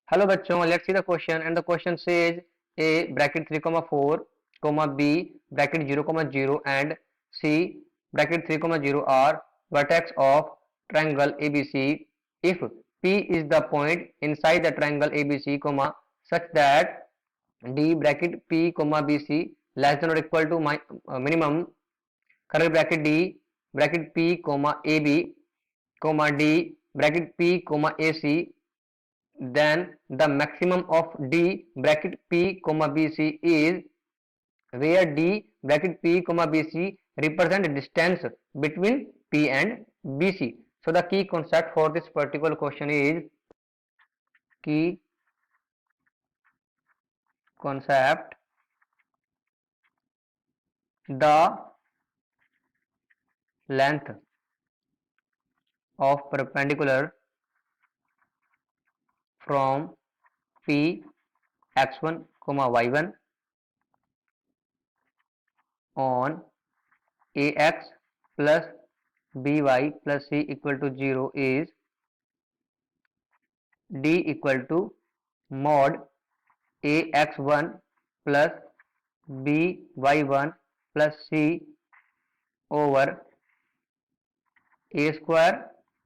Hello बच्चों, let's see the question and the question says A bracket 3 comma 4 comma B bracket 0 comma 0 and C bracket 3 comma 0 are vertex of triangle ABC if P is the point inside the triangle ABC comma such that D bracket P comma BC less than or equal to minimum curly bracket D bracket P comma AB comma D bracket P comma AC, then the maximum of D bracket P comma BC is where D bracket P comma BC represent distance between P and BC. So the key concept for this particular question is key concept the length of perpendicular from P x1 comma y1 on ax plus by plus c equal to 0 is D equal to mod ax1 plus by1 plus c over a square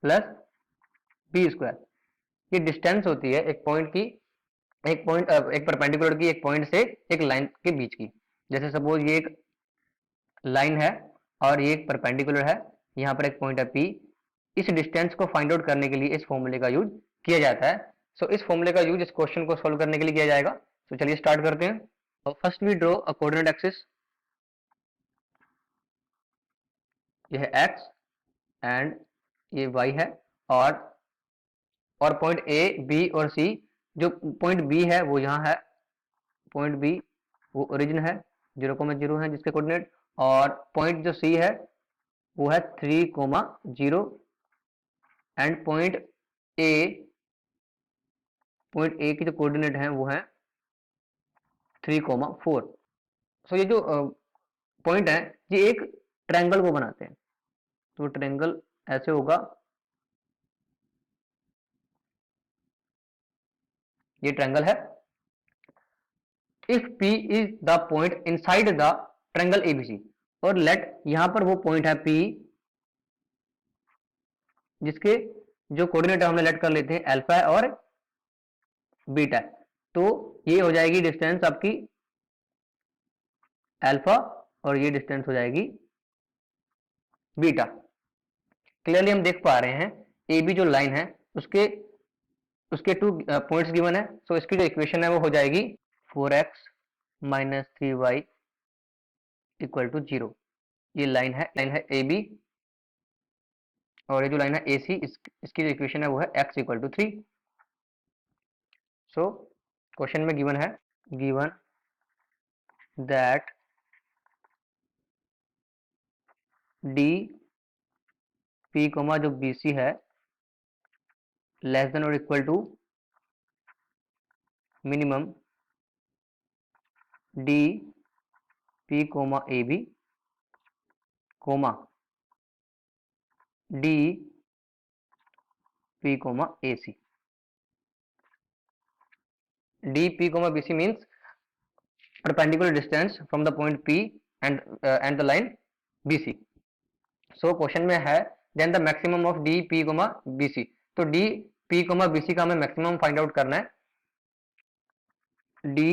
plus B square. ये distance होती है एक point की, एक perpendicular की, एक point से एक लाइन के बीच की। जैसे सपोज ये एक लाइन है और ये एक परपेंडिकुलर है, यहाँ पर एक पॉइंट है पी। इस डिस्टेंस को फाइंड आउट करने के लिए इस फॉर्मूले का यूज किया जाता है। सो इस फॉर्मूले का यूज इस क्वेश्चन को सोल्व करने के लिए किया जाएगा। तो चलिए स्टार्ट करते हैं। First we draw a coordinate axis, ये है x एंड ये y है, और पॉइंट ए बी और सी। जो पॉइंट बी है वो यहाँ है, पॉइंट बी वो ओरिजिन है 0,0 है जिसके कोऑर्डिनेट, और पॉइंट जो सी है वो है 3,0 एंड पॉइंट ए की जो कोऑर्डिनेट है वो है 3,4। सो ये जो पॉइंट है ये एक ट्रायंगल को बनाते हैं। तो ट्रायंगल ऐसे होगा, ये ट्रायंगल है। If P is the point inside the triangle ABC, और लेट यहां पर वो पॉइंट है P जिसके जो कोऑर्डिनेट हमने लेट कर लेते हैं अल्फा है और बीटा है। तो ये हो जाएगी डिस्टेंस आपकी अल्फा और ये डिस्टेंस हो जाएगी बीटा। क्लियरली हम देख पा रहे हैं ए बी जो लाइन है उसके उसके टू पॉइंट्स गिवन है। सो इसकी जो इक्वेशन है वो हो जाएगी 4x minus 3y equal to 0। ये लाइन है ए बी, और ये जो लाइन है ए सी, इसकी जो इक्वेशन है वो है x equal to 3। So question में गिवन है, given that D P comma जो बी सी है लेस देन और equal to minimum D P comma A B comma D P comma A C. D P comma B C means perpendicular distance from the point P and the line BC. So question में है then the maximum of D P comma B C. तो D P comma B C का हमें maximum find out करना है। D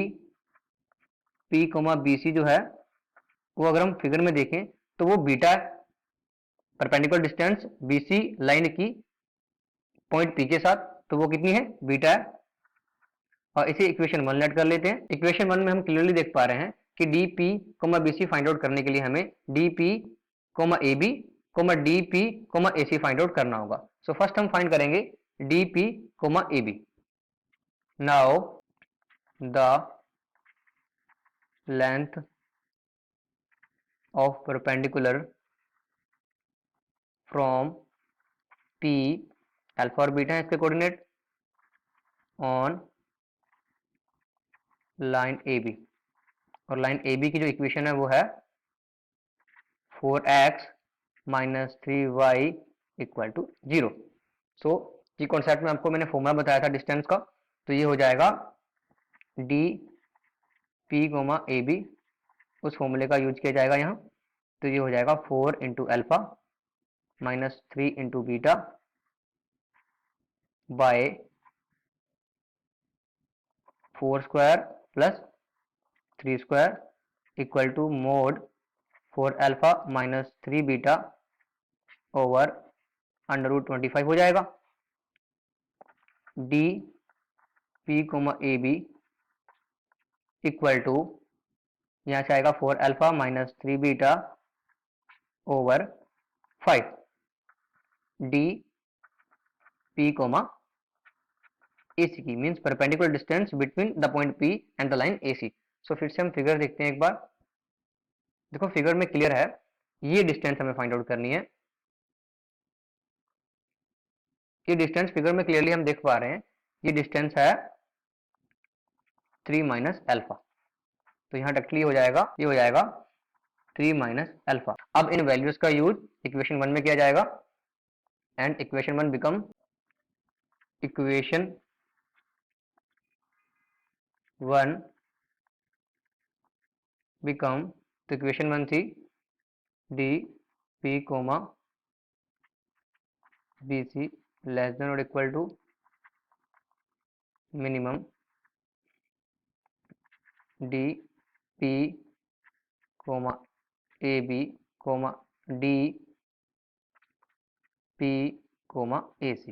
P comma B C जो है वो अगर हम फिगर में देखें तो वो बीटा है, perpendicular distance B C line की पॉइंट पी के साथ, तो वो कितनी है, बीटा है। और इसे इक्वेशन 1 लेट कर लेते हैं। इक्वेशन 1 में हम क्लियरली देख पा रहे हैं कि D P comma B C find out करने के लिए हमें D P comma A B comma D P comma A C find out करना होगा। सो फर्स्ट हम फाइंड करेंगे D P comma A B. Now the length of perpendicular from P, alpha और beta है इसके coordinate, on line A B, और line A B की जो इक्वेशन है वो है 4x minus 3y equal to 0। सो ये कॉन्सेप्ट में आपको मैंने फॉर्मूला बताया था डिस्टेंस का। तो ये हो जाएगा D P comma A B, उस फॉर्मूले का यूज किया जाएगा यहाँ। तो ये हो जाएगा 4 into alpha minus 3 into beta by 4 square plus 3 square equal to mod 4 alpha minus 3 beta over under root 25 हो जाएगा। D P comma A B equal to, यहाँ से आएगा 4 alpha minus 3 beta over 5 D P comma A C की, means perpendicular distance between the point P and the line A C. So फिर से हम figure देखते हैं एक बार। देखो फिगर में क्लियर है, ये डिस्टेंस हमें फाइंड आउट करनी है। ये डिस्टेंस फिगर में क्लियरली हम देख पा रहे हैं, ये डिस्टेंस है 3 माइनस अल्फा। तो यहाँ डायरेक्टली हो जाएगा, ये हो जाएगा 3 माइनस अल्फा। अब इन वैल्यूज का यूज इक्वेशन 1 में किया जाएगा and equation 1 become equation 1 become, तो इक्वेशन 1 थी D P comma B C less than और equal to minimum D P comma A B comma D P comma A C.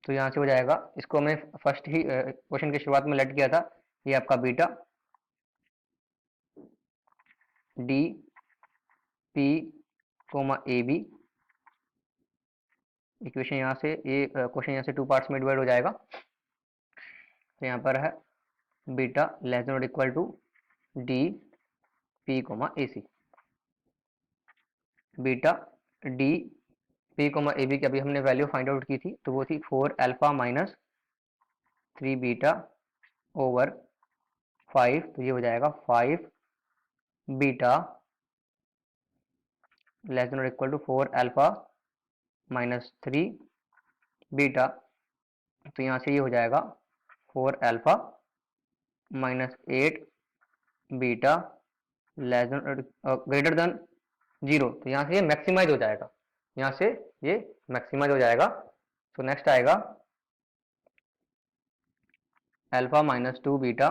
तो यहाँ से हो जाएगा, इसको हमने फर्स्ट ही क्वेश्चन की शुरुआत में लेट किया था, ये आपका beta D P comma A B, equation यहाँ से, ये क्वेश्चन यहाँ से 2 पार्ट्स में डिवाइड हो जाएगा। तो यहाँ पर है बीटा लेस देन और equal to D P comma A C. Beta D P comma A B की अभी हमने वैल्यू फाइंड आउट की थी, तो वो थी 4 अल्फा माइनस 3 बीटा ओवर 5। तो ये हो जाएगा 5 बीटा लेस देन और equal to 4 alpha minus 3 beta. तो यहाँ से ये हो जाएगा 4 alpha minus 8 beta less than greater than 0। तो यहाँ से ये मैक्सिमाइज हो जाएगा, यहाँ से ये मैक्सिमाइज हो जाएगा। तो नेक्स्ट आएगा alpha minus 2 beta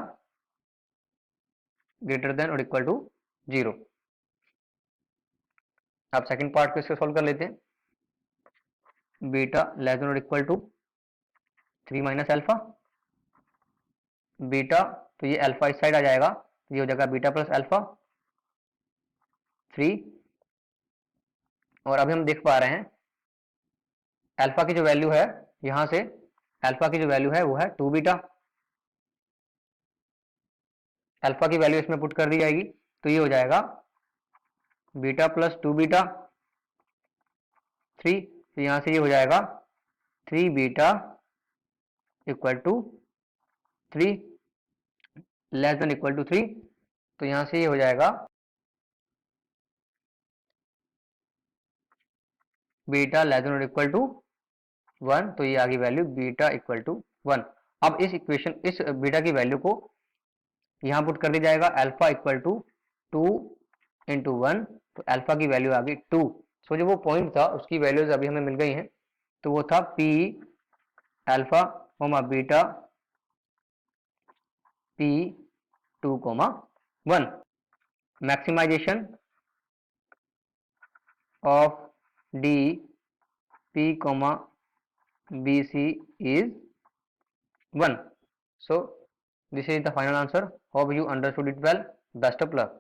greater than और इक्वल टू 0। अब सेकंड पार्ट को इसको सॉल्व कर लेते हैं। बीटा लेस देन और equal to 3 minus alpha beta, तो ये अल्फा इस साइड आ जाएगा, ये हो जाएगा बीटा प्लस अल्फा 3। और अभी हम देख पा रहे हैं अल्फा की जो वैल्यू है, यहां से अल्फा की जो वैल्यू है वो है 2 बीटा। अल्फा की वैल्यू इसमें पुट कर दी जाएगी, तो ये हो जाएगा बीटा प्लस 2 बीटा 3। तो यहां से ये हो जाएगा 3 beta equal to 3 less than equal to 3। तो यहां से ये हो जाएगा बीटा लेस देन और इक्वल टू 1। तो ये आ गई वैल्यू बीटा इक्वल टू 1। अब इस इक्वेशन, इस बीटा की वैल्यू को यहाँ पुट कर दिया जाएगा, अल्फा इक्वल टू 2 इंटू 1। तो अल्फा की वैल्यू आ गई 2। सो जो वो पॉइंट था उसकी वैल्यूज अभी हमें मिल गई हैं, तो वो था P alpha comma beta P 2 comma 1। Maximisation of D P comma B C is 1. So this is the final answer. Hope you understood it well. Best of luck.